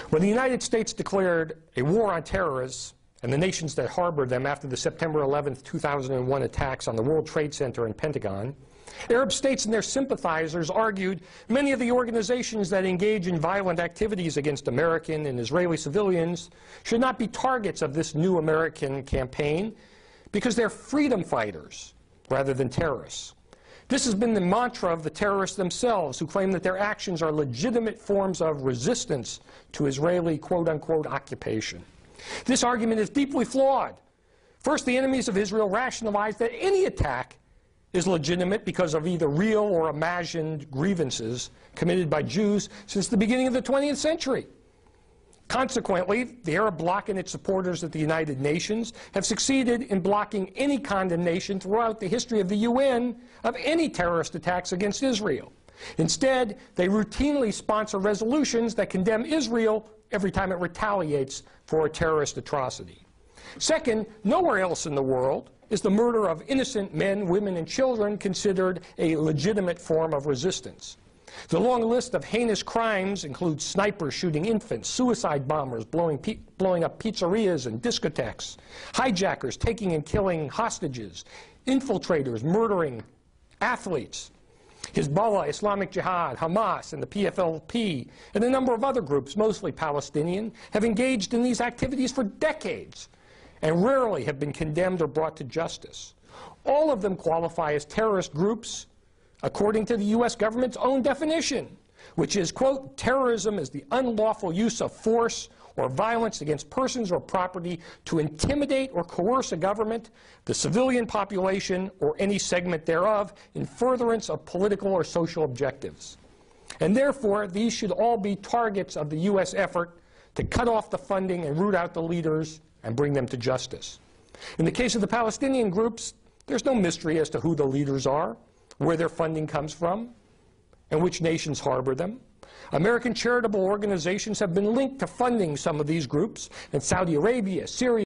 When the United States declared a war on terrorists and the nations that harbored them after the September 11, 2001 attacks on the World Trade Center and Pentagon, Arab states and their sympathizers argued many of the organizations that engage in violent activities against American and Israeli civilians should not be targets of this new American campaign because they're freedom fighters rather than terrorists. This has been the mantra of the terrorists themselves, who claim that their actions are legitimate forms of resistance to Israeli quote-unquote occupation. This argument is deeply flawed. First, the enemies of Israel rationalize that any attack is legitimate because of either real or imagined grievances committed by Jews since the beginning of the 20th century. Consequently, the Arab bloc and its supporters at the United Nations have succeeded in blocking any condemnation throughout the history of the UN of any terrorist attacks against Israel. Instead, they routinely sponsor resolutions that condemn Israel every time it retaliates for a terrorist atrocity. Second, nowhere else in the world is the murder of innocent men, women, and children considered a legitimate form of resistance. The long list of heinous crimes includes snipers shooting infants, suicide bombers blowing up pizzerias and discotheques, hijackers taking and killing hostages, infiltrators murdering athletes. Hezbollah, Islamic Jihad, Hamas, and the PFLP, and a number of other groups, mostly Palestinian, have engaged in these activities for decades and rarely have been condemned or brought to justice. All of them qualify as terrorist groups according to the U.S. government's own definition, which is, quote, terrorism is the unlawful use of force or violence against persons or property to intimidate or coerce a government, the civilian population, or any segment thereof in furtherance of political or social objectives. And therefore, these should all be targets of the U.S. effort to cut off the funding and root out the leaders and bring them to justice. In the case of the Palestinian groups, there's no mystery as to who the leaders are, where their funding comes from, and which nations harbor them. American charitable organizations have been linked to funding some of these groups, and Saudi Arabia, Syria,